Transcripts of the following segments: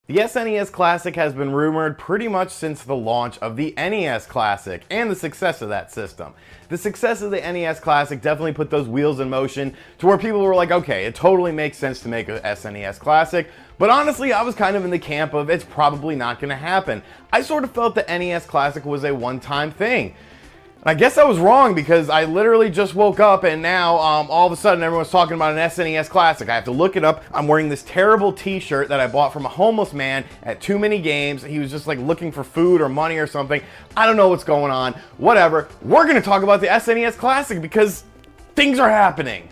The SNES Classic has been rumored pretty much since the launch of the NES Classic and the success of that system. The success of the NES Classic definitely put those wheels in motion to where people were like, okay, it totally makes sense to make a SNES Classic, but honestly, I was kind of in the camp of it's probably not going to happen. I sort of felt the NES Classic was a one-time thing. I guess I was wrong because I literally just woke up and now all of a sudden everyone's talking about an SNES Classic. I have to look it up. I'm wearing this terrible t-shirt that I bought from a homeless man at Too Many Games. He was just like looking for food or money or something. I don't know what's going on. Whatever. We're going to talk about the SNES Classic because things are happening.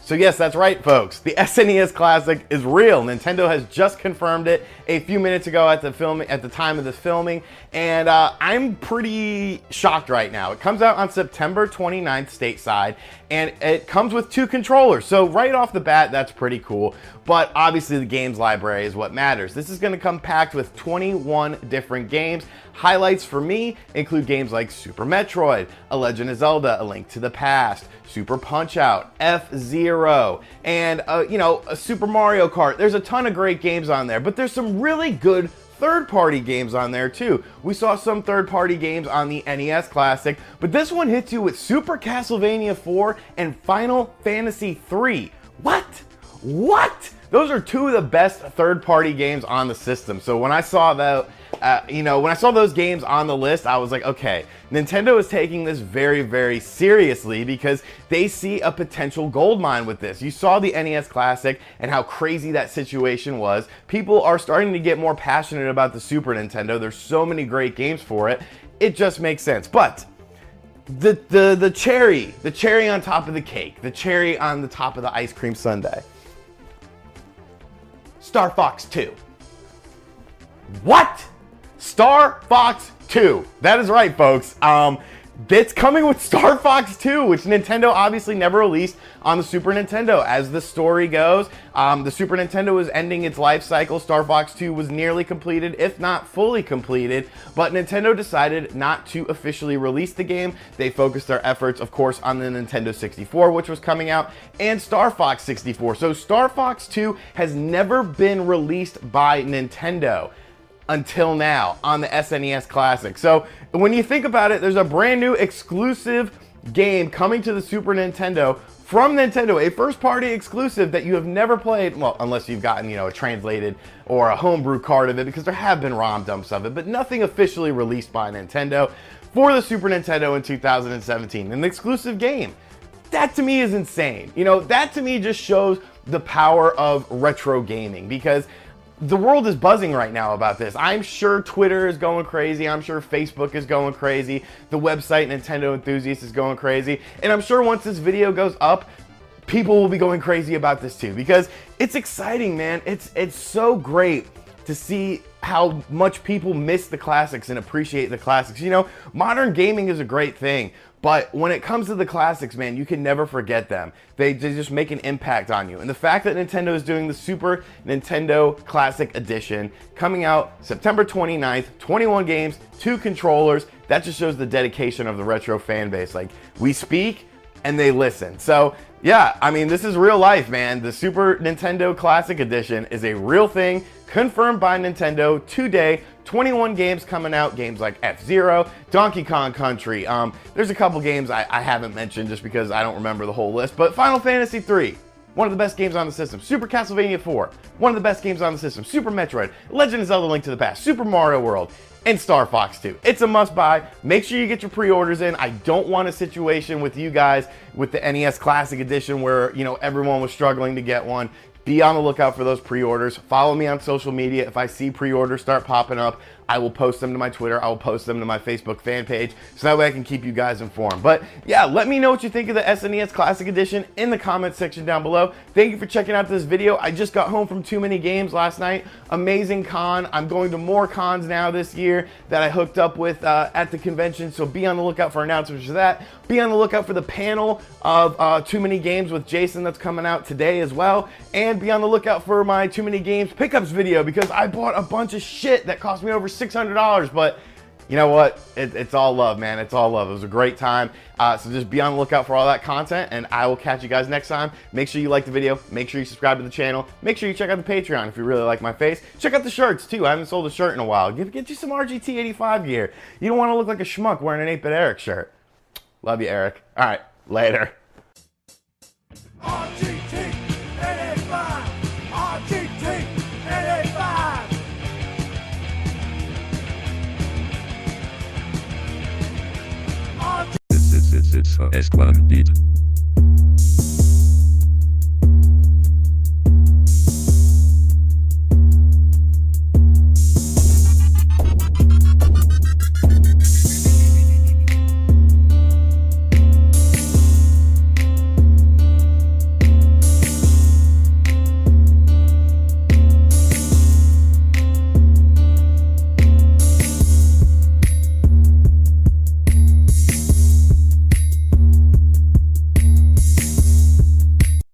So yes, that's right, folks. The SNES Classic is real. Nintendo has just confirmed it a few minutes ago at the time of this filming, and I'm pretty shocked right now. It comes out on September 29th stateside, and it comes with 2 controllers. So right off the bat, that's pretty cool. But obviously, the games library is what matters. This is going to come packed with 21 different games. Highlights for me include games like Super Metroid, A Legend of Zelda: A Link to the Past, Super Punch-Out, F-Zero, and a Super Mario Kart. There's a ton of great games on there, but there's some really good third-party games on there too. We saw some third-party games on the NES Classic, but this one hits you with Super Castlevania 4 and Final Fantasy 3. What? Those are 2 of the best third-party games on the system. So when I saw that, when I saw those games on the list, I was like, okay, Nintendo is taking this very, very seriously because they see a potential gold mine with this. You saw the NES Classic and how crazy that situation was. People are starting to get more passionate about the Super Nintendo. There's so many great games for it. It just makes sense. But the cherry on top of the cake, the cherry on the top of the ice cream sundae. Star Fox 2. What? Star Fox 2. That is right, folks. It's coming with Star Fox 2, which Nintendo obviously never released on the Super Nintendo. As the story goes, the Super Nintendo was ending its life cycle. Star Fox 2 was nearly completed, if not fully completed, but Nintendo decided not to officially release the game. They focused their efforts, of course, on the Nintendo 64, which was coming out, and Star Fox 64. So Star Fox 2 has never been released by Nintendo until now on the SNES Classic. So when you think about it, there's a brand new exclusive game coming to the Super Nintendo from Nintendo, a first-party exclusive that you have never played, well, unless you've gotten, a translated or a homebrew card of it, because there have been ROM dumps of it, but nothing officially released by Nintendo for the Super Nintendo in 2017. An exclusive game. That to me is insane. That to me just shows the power of retro gaming, because the world is buzzing right now about this. I'm sure Twitter is going crazy. I'm sure Facebook is going crazy. The website Nintendo Enthusiast is going crazy. And I'm sure once this video goes up, people will be going crazy about this too, because it's exciting, man. It's so great to see how much people miss the classics and appreciate the classics. Modern gaming is a great thing, but when it comes to the classics, man, you can never forget them. They just make an impact on you. And the fact that Nintendo is doing the Super Nintendo Classic Edition coming out September 29th, 21 games, 2 controllers, that just shows the dedication of the retro fan base. Like, we speak and they listen. So yeah, this is real life, man. The Super Nintendo Classic Edition is a real thing, confirmed by Nintendo today. 21 games coming out, games like F-Zero, Donkey Kong Country. There's a couple games I haven't mentioned just because I don't remember the whole list, but Final Fantasy 3, one of the best games on the system. Super Castlevania 4, one of the best games on the system. Super Metroid, Legend of Zelda: Link to the Past, Super Mario World, and Star Fox 2. It's a must-buy. Make sure you get your pre-orders in. I don't want a situation with you guys with the NES Classic Edition where, everyone was struggling to get one. Be on the lookout for those pre-orders. Follow me on social media. If I see pre-orders start popping up, I will post them to my Twitter. I will post them to my Facebook fan page, so that way I can keep you guys informed. But yeah, let me know what you think of the SNES Classic Edition in the comment section down below. Thank you for checking out this video. I just got home from Too Many Games last night. Amazing con. I'm going to more cons now this year that I hooked up with at the convention, so be on the lookout for announcements for that. Be on the lookout for the panel of Too Many Games with Jason that's coming out today as well. And be on the lookout for my Too Many Games pickups video, because I bought a bunch of shit that cost me over $600, but you know what? It's all love, man. It's all love. It was a great time. So just be on the lookout for all that content, and I will catch you guys next time. Make sure you like the video. Make sure you subscribe to the channel. Make sure you check out the Patreon if you really like my face. Check out the shirts, too. I haven't sold a shirt in a while. Get you some RGT 85 gear. You don't want to look like a schmuck wearing an 8-Bit Eric shirt. Love you, Eric. All right, later. RGT 85. RGT 85. It's for S1 beat.